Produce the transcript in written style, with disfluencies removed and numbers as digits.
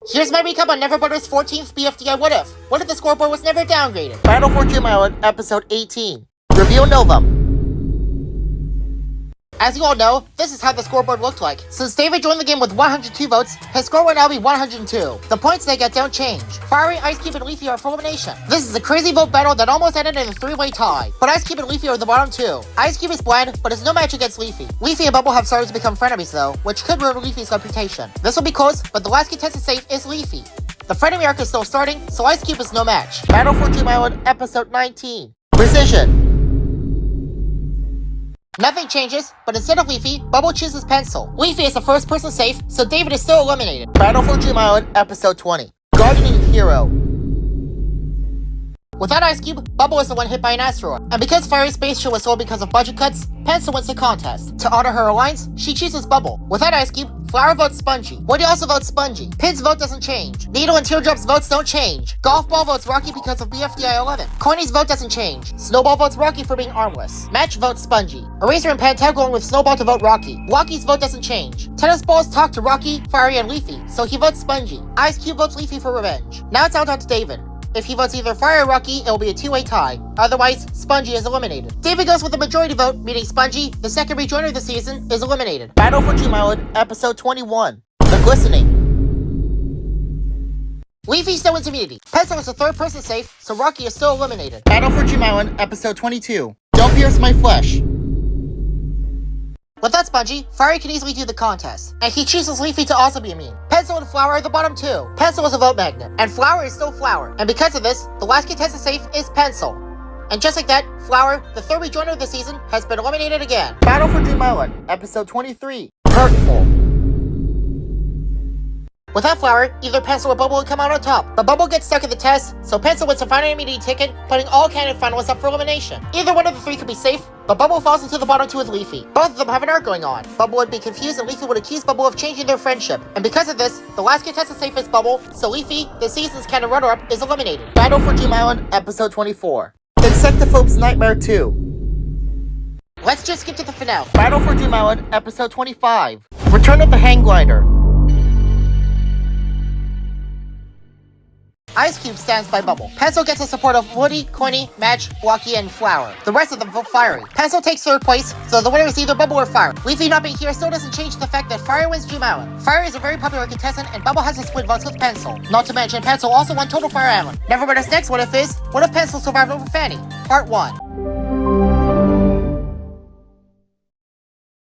Here's my recap on NeverButter's 14th BFDI What If. What if the scoreboard was never downgraded? Battle for Dream Island, Episode 18. Reveal Nova. As you all know, this is how the scoreboard looked like. Since David joined the game with 102 votes, his score will now be 102. The points they get don't change. Fiery, Ice Cube, and Leafy are for elimination. This is a crazy vote battle that almost ended in a 3-way tie, but Ice Cube and Leafy are the bottom two. Ice Cube is bland, but is no match against Leafy. Leafy and Bubble have started to become frenemies though, which could ruin Leafy's reputation. This will be close, but the last contestant safe is Leafy. The frenemy arc is still starting, so Ice Cube is no match. Battle for Dream Island, Episode 19. Precision. Nothing changes, but instead of Leafy, Bubble chooses Pencil. Leafy is the first person safe, so David is still eliminated. Battle for Dream Island, Episode 20. Gardening Hero. Without Ice Cube, Bubble is the one hit by an asteroid. And because Fiery's space shield was sold because of budget cuts, Pencil wins the contest. To honor her alliance, she chooses Bubble. Without Ice Cube, Flower votes Spongy. Woody also votes Spongy. Pin's vote doesn't change. Needle and Teardrop's votes don't change. Golf Ball votes Rocky because of BFDI 11. Coiny's vote doesn't change. Snowball votes Rocky for being armless. Match votes Spongy. Eraser and Pantag going with Snowball to vote Rocky. Rocky's vote doesn't change. Tennis Balls talk to Rocky, Fiery, and Leafy, so he votes Spongy. Ice Cube votes Leafy for revenge. Now it's out to David. If he votes either Fire or Rocky, it will be a 2-way tie. Otherwise, Spongy is eliminated. David goes with the majority vote, meaning Spongy, the second rejoiner of the season, is eliminated. Battle for Dream Island, Episode 21. The Glistening. Leafy's still wins immunity. Pencil is the third person safe, so Rocky is still eliminated. Battle for Dream Island, Episode 22. Don't Pierce My Flesh. Without Spongy, Fiery can easily do the contest, and he chooses Leafy to also be immune. Pencil and Flower are the bottom two. Pencil is a vote magnet, and Flower is still Flower. And because of this, the last contestant safe is Pencil. And just like that, Flower, the third rejoiner of the season, has been eliminated again. Battle for Dream Island, Episode 23. Hurtful. Without Flower, either Pencil or Bubble would come out on top, but Bubble gets stuck in the test, so Pencil wins the final immunity ticket, putting all candidate finalists up for elimination. Either one of the three could be safe, but Bubble falls into the bottom two with Leafy. Both of them have an arc going on. Bubble would be confused and Leafy would accuse Bubble of changing their friendship. And because of this, the last contestant safe is Bubble, so Leafy, the season's canon runner-up, is eliminated. Battle for Dream Island, Episode 24. Insectophobe's Nightmare 2. Let's just skip to the finale. Battle for Dream Island, Episode 25. Return of the Hang Glider. Ice Cube stands by Bubble. Pencil gets the support of Woody, Coiny, Match, Blocky, and Flower. The rest of them vote Fiery. Pencil takes third place, so the winner is either Bubble or Fire. Leafy not being here still doesn't change the fact that Fire wins Dream Island. Fire is a very popular contestant, and Bubble has to split votes with Pencil. Not to mention, Pencil also won Total Fire Island. NeverButter's next What If is, what if Pencil survived over Fanny? Part 1.